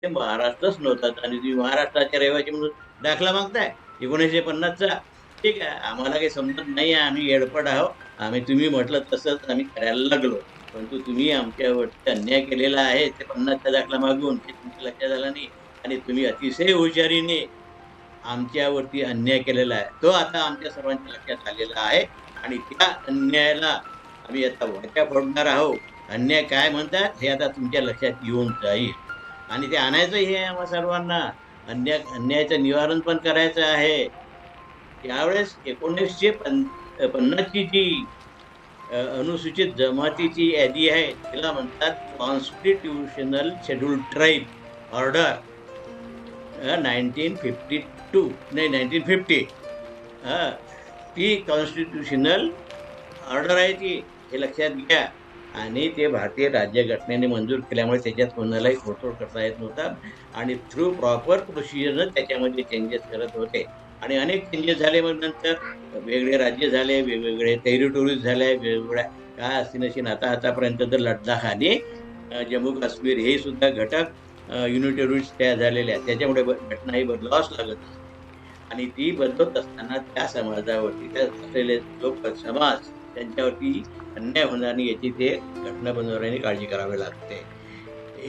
ते महाराष्ट्रच नव्हता आणि तुम्ही महाराष्ट्राचे रहिवासी म्हणून दाखला मागताय 1950चा. ठीक आहे, आम्हाला काही समजत नाही आहे, आम्ही येडपट आहोत. तुम्ही म्हटलं तसंच आम्ही करायला लागलो. परंतु तुम्ही आमच्यावरती अन्याय केलेला आहे ते 50चा दाखला मागून, हे तुमच्या लक्षात आलं नाही आणि तुम्ही अतिशय हुशारीने आमच्यावरती अन्याय केलेला आहे. तो आता आमच्या सर्वांच्या लक्षात आलेला आहे आणि त्या अन्यायाला आम्ही आता वाचा फोडणार आहोत. अन्याय काय म्हणतात हे आता तुमच्या लक्षात येऊन जाईल आणि ते आणायचंही आहे आम्हा सर्वांना. अन्यायाचं निवारण पण करायचं आहे. यावेळेस 1950ची जी अनुसूचित जमातीची यादी आहे तिला म्हणतात कॉन्स्टिट्यूशनल शेड्यूल ट्राईब ऑर्डर 1952 नाही 1950. ती कॉन्स्टिट्यूशनल ऑर्डर आहे ती, हे लक्षात घ्या. आणि ते भारतीय राज्यघटनेने मंजूर केल्यामुळे त्याच्यात कोणालाही तोडफोड करता येत नव्हता आणि थ्रू प्रॉपर प्रोसिजर त्याच्यामध्ये चेंजेस करत होते आणि अनेक चेंजेस झाले. मग नंतर वेगळे राज्य झाले, वेगवेगळे टेरिटोरीज झाल्या, वेगवेगळ्या काय असतील नशीन. आतापर्यंत तर लडाख आणि जम्मू काश्मीर हे सुद्धा घटक युनिटरीज तयार झालेल्या आहेत. त्याच्यामुळे घटनाही बदलावाच लागत असते आणि ती बदलत असताना त्या समाजावरती त्या असलेले लोक समाज त्यांच्यावरती अन्याय होणार नाही याची ते घटना बनवणाऱ्यांनी काळजी करावी लागते.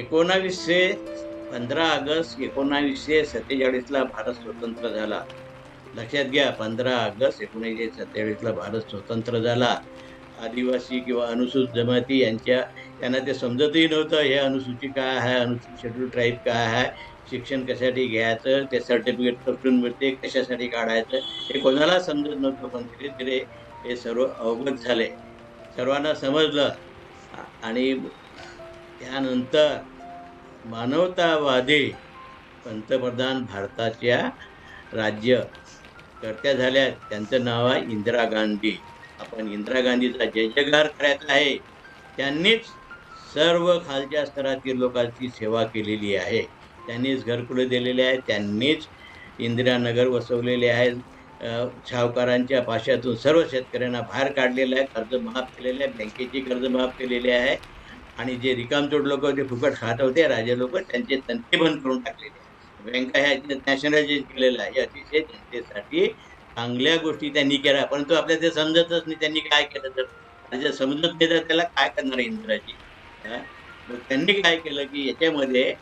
15 ऑगस्ट 1947ला भारत स्वतंत्र झाला. लक्षात घ्या, 15 ऑगस्ट 1947ला भारत स्वतंत्र झाला. आदिवासी किंवा अनुसूचित जमाती त्यांना ते समजतही नव्हतं हे अनुसूचित काय आहे, अनुसूचित शेड्यूल ट्राईब काय आहे, शिक्षण कशासाठी घ्यायचं, ते सर्टिफिकेट कुठून मिळते, कशासाठी काढायचं हे कोणाला समजत नव्हतं. पण धीरे धीरे हे सर्व अवगत झाले, सर्वांना समजलं आणि त्यानंतर मानवतावादी पंतप्रधान भारताच्या राज्यकर्त्या झाल्या. त्यांचं नाव आहे इंदिरा गांधी. आपण इंदिरा गांधीचा जय जयकार करायचा आहे. त्यांनीच सर्व खालच्या स्तरातील लोकांची सेवा केलेली आहे. त्यांनीच घरकुले दिलेले आहेत, त्यांनीच इंदिरानगर वसवलेले आहेत, सावकारांच्या पाशातून सर्व शेतकऱ्यांना बाहेर काढलेलं आहे, कर्ज माफ केलेलं आहे, बँकेची कर्ज माफ केलेली आहे आणि जे रिकामचोट लोक होते, फुकट खात होते, राजे लोक, त्यांचे तंटे बंद करून टाकलेले आहे. बँका ह्या नॅशनलाइज केलेलं आहे. अतिशय जनतेसाठी चांगल्या गोष्टी त्यांनी केल्या, परंतु आपल्याला ते समजतच नाही त्यांनी काय केलं. तर समजत नाही तर त्याला काय करणार इंदिराजी. मग त्यांनी काय केलं की याच्यामध्ये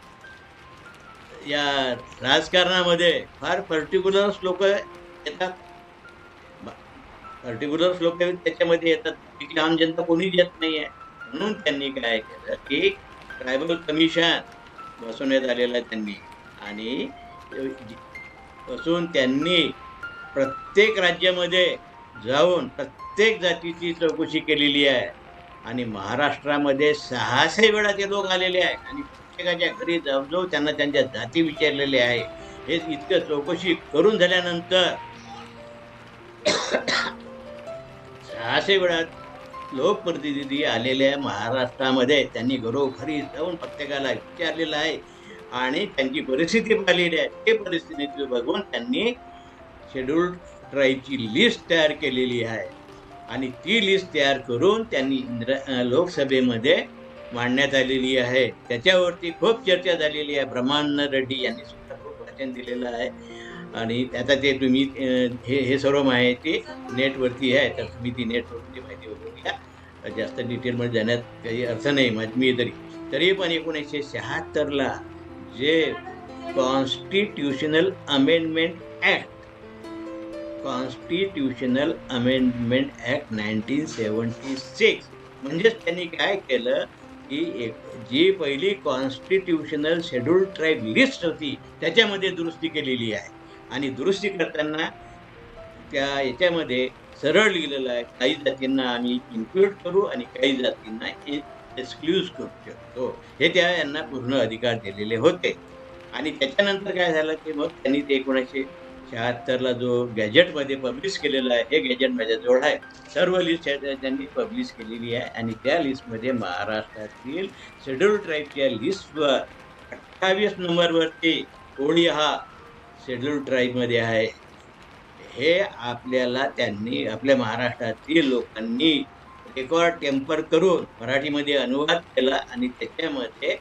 या राजकारणामध्ये फार पर्टिक्युलर्स लोक येतात, त्याच्यामध्ये येतात, तिची आम जनता कोणीच येत नाही आहे. म्हणून त्यांनी काय केलं की ट्रायबल कमिशन बसवण्यात आलेलं त्यांनी आणि बसून त्यांनी प्रत्येक राज्यामध्ये जाऊन प्रत्येक जातीची चौकशी केलेली आहे आणि महाराष्ट्रामध्ये 600 वेळा ते लोक आलेले आहे आणि प्रत्येकाच्या घरी जाऊन त्यांना त्यांच्या जाती विचारलेले आहे. हे इतकं चौकशी करून झाल्यानंतर 600 वेळा लोकप्रतिनिधी आलेल्या महाराष्ट्रामध्ये त्यांनी घरोघरी जाऊन प्रत्येकाला विचारलेलं आहे आणि त्यांची परिस्थिती पाहिलेली आहे. ते परिस्थिती बघून त्यांनी शेड्यूल ट्राईबची लिस्ट तयार केलेली आहे आणि ती लिस्ट तयार करून त्यांनी लोकसभेमध्ये मांडण्यात आलेली आहे. त्याच्यावरती खूप चर्चा झालेली आहे. ब्रह्मानंद रेड्डी यांनी सुद्धा खूप भाषण दिलेलं आहे आणि त्याचा ते तुम्ही हे सर्व माहिती नेटवरती आहे, तर तुम्ही ती नेटवरती माहिती वगैरे घ्या. जास्त डिटेलमध्ये जाण्यात काही अर्थ नाही मी तरी पण 1976ला जे कॉन्स्टिट्यूशनल अमेंडमेंट ऍक्ट 1976 म्हणजेच त्यांनी काय केलं की जी पहिली कॉन्स्टिट्यूशनल शेड्यूल ट्राईब लिस्ट होती त्याच्यामध्ये दुरुस्ती केलेली आहे आणि दुरुस्ती करताना त्या याच्यामध्ये सरळ लिहिलेलं आहे काही जातींना आम्ही इन्क्लूड करू आणि काही जातींना एक्सक्ल्यूज करू शकतो, हे यांना पूर्ण अधिकार दिलेले होते. आणि त्याच्यानंतर काय झालं की मग त्यांनी ते 1976ला जो गॅजेटमध्ये पब्लिश केलेला आहे, हे गॅजेट माझ्याजवळ आहे, सर्व लिस्ट त्यांनी पब्लिश केलेली आहे आणि त्या लिस्टमध्ये महाराष्ट्रातील शेड्यूल ट्राईबच्या लिस्टवर 28 नंबरवरती कोळी हा शेड्यूल ट्राईबमध्ये आहे. हे आपल्याला त्यांनी आपल्या महाराष्ट्रातील लोकांनी रेकॉर्ड टेम्पर करून मराठीमध्ये अनुवाद केला आणि त्याच्यामध्ये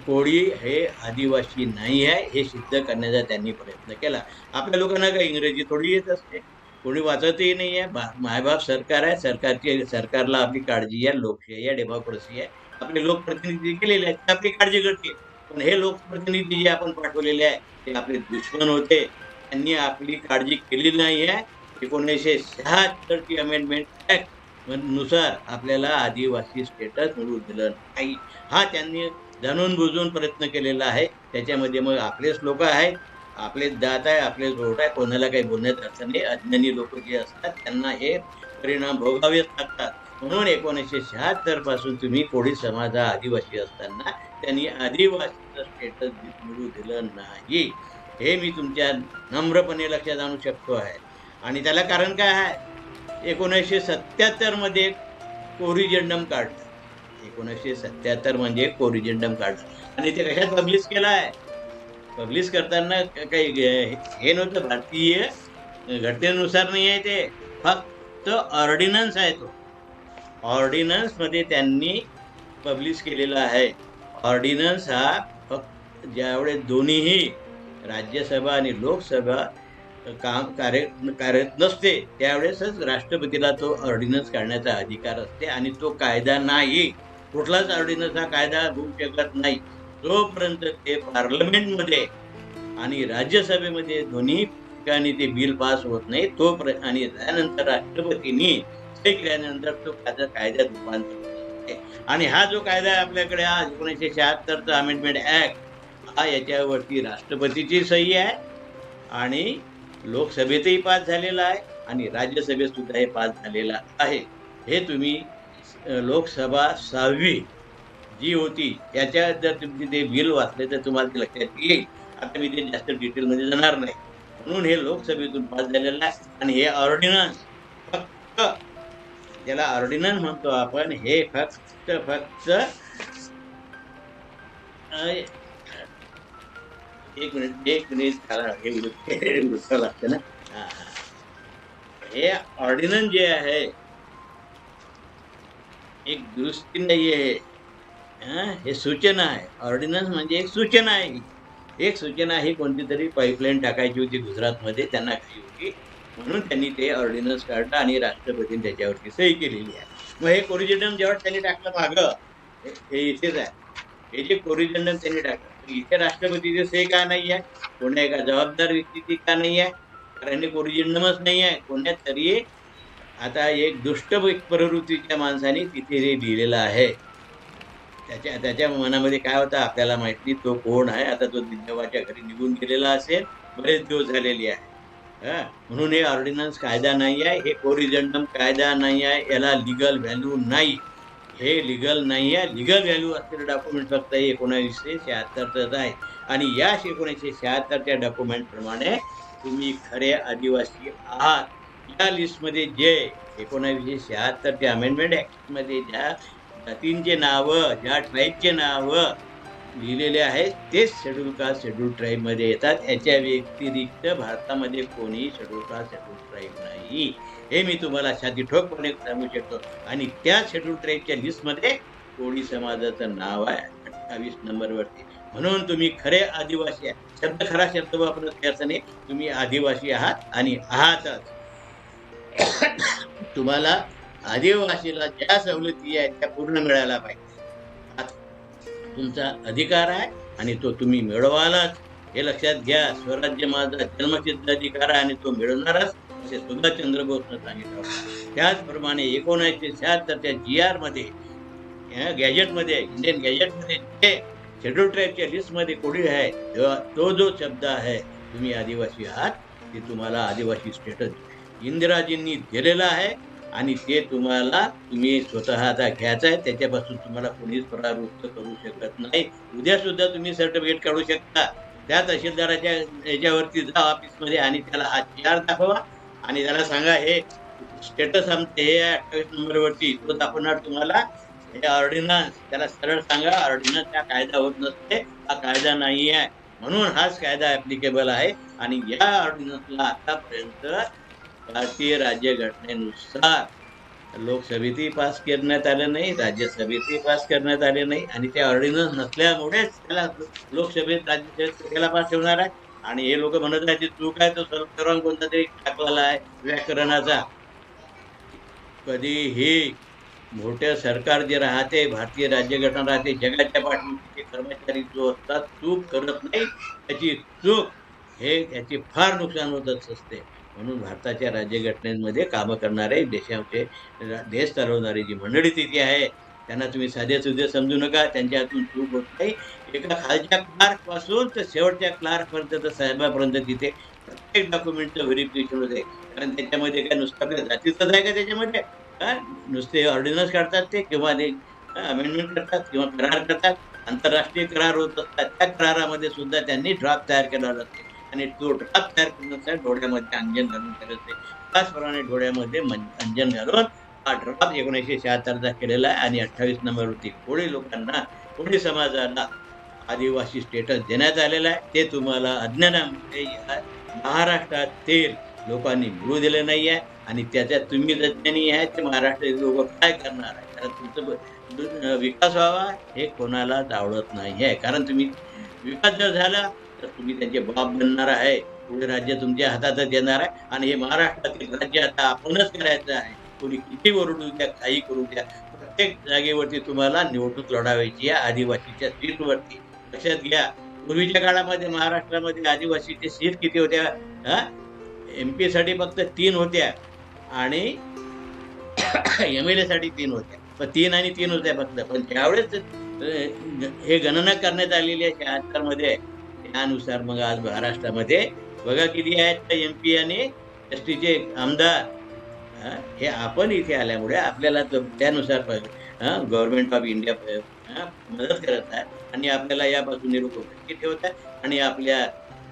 कोळी हे आदिवासी नाही आहे हे सिद्ध करण्याचा त्यांनी प्रयत्न केला. आपल्या लोकांना काही इंग्रजी थोडी येत असते, कोणी वाचतही नाही आहे. मायबाप सरकार आहे, सरकारला आपली काळजी आहे, लोकशाही आहे, डेमोक्रेसी आहे, आपले लोकप्रतिनिधी केलेले आहेत, ते आपली काळजी करतील. पण हे लोकप्रतिनिधी जे आपण पाठवलेले आहे ते आपले दुश्मन होते, त्यांनी आपली काळजी केली नाही आहे. 1976 ची अमेंडमेंट ऍक्ट नुसार आपल्याला आदिवासी स्टेटस मिळू दिलं नाही. हा त्यांनी जाणून बुजून प्रयत्न केलेला आहे. त्याच्यामध्ये मग आपलेच लोक आहेत, आपलेच जात आहे, आपलेच वोट आहे, कोणाला काही बोलण्यात अर्थ नाही. अज्ञानी लोक जे असतात त्यांना हे परिणाम भोगावेच लागतात. म्हणून 1976 पासून तुम्ही कोळी समाज हा आदिवासी असताना त्यांनी आदिवासीचं स्टेटस मिळू दिलं नाही, हे मी तुमच्या नम्रपणे लक्षात आणू शकतो आहे. आणि त्याला कारण काय आहे? 1977 मध्ये कोरिजेंडम काढलं. 1977 म्हणजे कोरिजेंडम काढलं आणि ते कशात पब्लिश केलं आहे? पब्लिश करताना काही हे नव्हतं, भारतीय घटनेनुसार नाही आहे, ते फक्त ऑर्डिनन्स आहे. तो ऑर्डिनन्स मध्ये त्यांनी पब्लिश केलेला आहे. ऑर्डिनन्स हा फक्त ज्यावेळेस दोन्हीही राज्यसभा आणि लोकसभा कार्यरत नसते त्यावेळेसच राष्ट्रपतीला तो ऑर्डिनन्स काढण्याचा अधिकार असते आणि तो कायदा नाही. कुठलाच ऑर्डिनन्स हा कायदा होऊ शकत नाही जोपर्यंत ते पार्लमेंटमध्ये आणि राज्यसभेमध्ये दोन्ही ठिकाणी ते बिल पास होत नाही तोपर्यंत, आणि त्यानंतर राष्ट्रपतींनी सही केल्यानंतर तो कायद्यात रूपांतर होते. आणि हा जो कायदा आहे आपल्याकडे, हा 1976चा अमेंडमेंट ऍक्ट, हा याच्यावरती राष्ट्रपतीची सही आहे आणि लोकसभेतही पास झालेला आहे आणि राज्यसभेत सुद्धा हे पास झालेला आहे. हे तुम्ही लोकसभा 6वी जी होती याच्या जर तुम्ही ते बिल वाचले तर तुम्हाला ते लक्षात येईल. आता मी ते जास्त डिटेलमध्ये जाणार नाही. म्हणून हे लोकसभेतून पास झालेलं आहे आणि हे ऑर्डिनन्स फक्त, ज्याला ऑर्डिनन्स म्हणतो आपण, हे फक्त एक मिनिट हे वृत्त लागतं ना. हे ऑर्डिनन्स जे आहे एक दुरुस्ती नाही आहे, हे सूचना आहे. ऑर्डिनन्स म्हणजे एक सूचना आहे. एक सूचना ही कोणती तरी पाईपलाईन टाकायची होती गुजरातमध्ये, त्यांना घाई होती म्हणून त्यांनी ते ऑर्डिनन्स काढलं आणि राष्ट्रपतींनी त्याच्यावरती सही केलेली आहे. मग हे कोरिजेंडम जेव्हा त्यांनी टाकलं मागं, हे इथेच आहे, हे जे कोरिजेंडम त्यांनी टाकलं इथे राष्ट्रपतीची सही का नाही आहे? कोण्या एका जबाबदार व्यक्तीची का नाही आहे? कारण कोरिजेंडमच नाही आहे. कोण्या तरी आता एक दुष्ट प्रवृत्तीच्या माणसाने तिथे हे लिहिलेलं आहे. त्याच्या मनामध्ये काय होतं आपल्याला माहित नाही, तो कोण आहे. आता तो देवाच्या घरी निघून गेलेला असेल, बरेच दिवस झालेले आहे. म्हणून हे ऑर्डिनन्स कायदा नाही आहे, हे कोरिजेंडम कायदा नाही आहे, याला लिगल व्हॅल्यू नाही. हे लिगल नाही आहे. लिगल व्हॅल्यू असलेलं डॉक्युमेंट फक्त 1976च आहे. आणि या 1976च्या डॉक्युमेंट प्रमाणे तुम्ही खरे आदिवासी आहात. या लिस्टमध्ये जे 1976च्या अमेंडमेंट ऍक्ट मध्ये ज्या जातींचे नावं, ज्या ट्राईबचे नावं लिहिलेले आहेत तेच शेड्यूल कास्ट शेड्यूल ट्राईब मध्ये येतात. याच्या व्यतिरिक्त भारतामध्ये कोणीही शेड्यूल कास्ट शेड्यूल ट्राईब नाही, हे मी तुम्हाला छाती ठोकपणे सांगू शकतो. आणि त्या शेड्यूल ट्राईबच्या लिस्टमध्ये कोळी समाजाचं नाव आहे 28 नंबरवरती. म्हणून तुम्ही खरे आदिवासी आहे. खरा शब्द वापरत अर्थ नाही, तुम्ही आदिवासी आहात आणि आहातच. तुम्हाला आदिवासीला ज्या सवलती आहेत त्या पूर्ण मिळायला पाहिजे. तुमचा अधिकार आहे आणि तो तुम्ही मिळवालाच, हे लक्षात घ्या. स्वराज्य माझा जन्मसिद्ध अधिकार आहे आणि तो मिळवणारच, असे सुभाषचंद्र बोसनं सांगितलं. त्याचप्रमाणे 1976च्या GR मध्ये, गॅजेटमध्ये, इंडियन गॅजेटमध्ये जे शेड्यूल ट्राईबच्या लिस्टमध्ये कोणी आहे तो जो शब्द आहे तुम्ही आदिवासी आहात, ते तुम्हाला आदिवासी स्टेटस इंदिराजींनी दिलेला आहे आणि ते तुम्ही स्वतः आता घ्यायचं आहे. त्याच्यापासून तुम्हाला कोणीच परावृत्त करू शकत नाही. उद्या सुद्धा तुम्ही सर्टिफिकेट काढू शकता. त्या तहसीलदाराच्या याच्यावरती जा ऑफिसमध्ये आणि त्याला हा GR दाखवा आणि त्याला सांगा हे स्टेटस आमचे हे 28 नंबरवरती, तो दाखवणार तुम्हाला हे ऑर्डिनन्स. त्याला सरळ सांगा ऑर्डिनन्स हा कायदा होत नसते, हा कायदा नाही आहे, म्हणून हाच कायदा ऍप्लिकेबल आहे. आणि या ऑर्डिनन्सला आतापर्यंत भारतीय राज्यघटनेनुसार लोकसभेतही पास करण्यात आलं नाही, राज्यसभेतही पास करण्यात आले नाही आणि ते ऑर्डिनन्स नसल्यामुळेच त्याला लोकसभेत राज्यसभेत त्याला पास ठेवणार आहे. आणि हे लोक म्हणत आहेत चूक आहे, तो सर्वसाधारण कोणता तरी टाकलेला आहे व्याकरणाचा. कधीही मोठे सरकार जे राहते, भारतीय राज्यघटना राहते, जगाच्या पाठीचे कर्मचारी जो असतात चूक करत नाही, त्याची चूक हे त्याची फार नुकसान होत असते. म्हणून भारताच्या राज्यघटनेमध्ये कामं करणारे देशाचे देश चालवणारी जी मंडळी तिथे आहे त्यांना तुम्ही साधे सुधे समजू नका. त्यांच्या हातून चूक होत नाही. एका खालच्या क्लार्क पासून तर शेवटच्या क्लार्क पर्यंत साहेबापर्यंत तिथे प्रत्येक डॉक्युमेंटचं व्हेरिफिकेशन होते. कारण त्याच्यामध्ये काय नुसतं आपल्या जातीचंच आहे का त्याच्यामध्ये? नुसते ऑर्डिनन्स काढतात ते किंवा अमेंडमेंट करतात किंवा करार करतात. आंतरराष्ट्रीय करार होत असतात. त्या करारामध्ये सुद्धा त्यांनी ड्राफ्ट तयार केला जाते आणि तो ड्राफ्ट तयार करण्याचा डोळ्यामध्ये अंजन घालून करते. त्याचप्रमाणे डोळ्यामध्ये अंजन घालून हा ड्राफ्ट 1976चा केलेला आहे आणि 28 नंबरवरती कोळी लोकांना, कोळी समाजाला आदिवासी स्टेटस देण्यात आलेला आहे. ते तुम्हाला अज्ञानामुळे महाराष्ट्रातील लोकांनी मिळू दिले नाही आहे आणि त्याच्यात तुम्ही अज्ञानी आहे ते महाराष्ट्रातील लोक काय करणार आहे? कारण तुमचं विकास व्हावा हे कोणालाच आवडत नाही आहे. कारण तुम्ही विकास जर झाला तर तुम्ही त्यांचे बाप बनणार आहे. पुढे राज्य तुमच्या हातातच येणार आहे आणि हे महाराष्ट्रातील राज्य आता आपणच करायचं आहे. कोणी किती ओरडू द्या, काही करू द्या, प्रत्येक जागेवरती तुम्हाला निवडणूक लढावायची आहे आदिवासीच्या सीटवरती. लक्षात घ्या, पूर्वीच्या काळामध्ये महाराष्ट्रामध्ये आदिवासीचे सीट किती होत्या? MP साठी फक्त 3 होत्या आणि MLA साठी 3 होत्या. पण 3 आणि 3 होत्या फक्त. पण त्यावेळेस हे गणना करण्यात आलेली आहे 76 मध्ये. त्यानुसार मग आज महाराष्ट्रामध्ये बघा किती आहेत MP आणि ST चे आमदार. हे आपण इथे आल्यामुळे आपल्याला त्यानुसार गव्हर्नमेंट ऑफ इंडिया मदत करत आहे आणि आपल्याला यापासून निरुपयोगी ठेवत आहे आणि आपल्या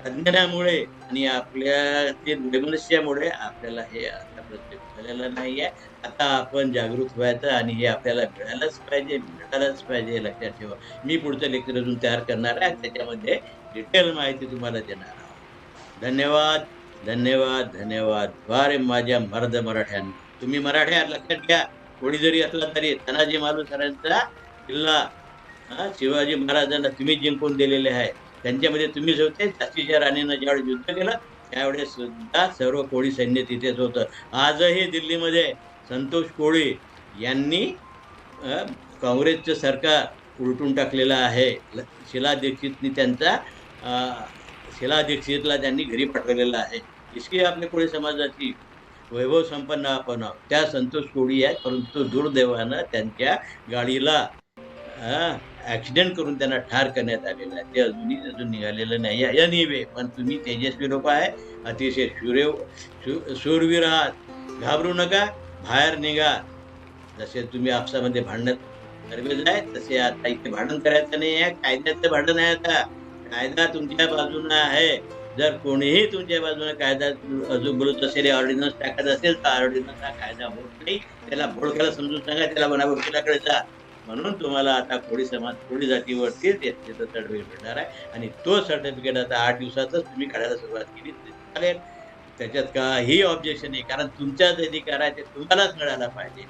अज्ञानामुळे आणि आपल्या ते वैमनस्यामुळे आपल्याला हे आता प्रत्येक झालेलं नाही आहे. आता आपण जागृत व्हायचं आणि हे आपल्याला मिळालंच पाहिजे. लक्षात ठेवा. मी पुढचं लेक्चर अजून तयार करणार आहे, त्याच्यामध्ये डिटेल माहिती तुम्हाला देणार आहोत. धन्यवाद, धन्यवाद, धन्यवाद. वारे माझ्या मर्द मराठ्यांना. तुम्ही मराठ्या लक्षात घ्या, कोणी जरी असला तरी तानाजी मालुसरांचा किल्ला शिवाजी महाराजांना तुम्ही जिंकून दिलेले आहे. त्यांच्यामध्ये तुम्हीच होते. झाशीच्या राणीनं ज्यावेळेस युद्ध केलं त्यावेळेस सुद्धा सर्व कोळी सैन्य तिथेच होतं. आजही दिल्लीमध्ये संतोष कोळी यांनी काँग्रेसचं सरकार उलटून टाकलेलं आहे. शीला दीक्षितनी शीला दीक्षितला त्यांनी घरी पाठवलेलं आहे. इसकी आपल्या कोळी समाजाची वैभव संपन्न आपण आहोत. त्या संतोष कोळी आहेत, परंतु दुर्दैवानं त्यांच्या गाडीला ऍक्सिडेंट करून त्यांना ठार करण्यात आलेलं आहे. ते अजून निघालेलं नाही आहे. एनिवे, पण तुम्ही तेजस्वी लोक आहे, अतिशय शूरवीर आहात. घाबरू नका, बाहेर निघा. जसे तुम्ही आपसामध्ये भांडणात गरजेच आहे तसे आता इथे भांडण करायचं नाही आहे. कायद्याचं भांडण आहे. आता कायदा तुमच्या बाजूने आहे. जर कोणीही तुमच्या बाजूने कायदा अजून बोलत असेल, ऑर्डिनन्स टाकत असेल तर ऑर्डिनन्स हा कायदा होत नाही. त्याला बोडक्याला समजून सांगा, त्याला वकिलाकडे जा. म्हणून तुम्हाला आता कोळी समाज, कोळी जातीवरती त्याचं सर्टिफिकेट मिळणार आहे आणि तो सर्टिफिकेट आता 8 दिवसातच तुम्ही काढायला सुरुवात केली चालेल. त्याच्यात काही ऑब्जेक्शन नाही, कारण तुमच्याच अधिकार आहे ते तुम्हालाच मिळायला पाहिजे.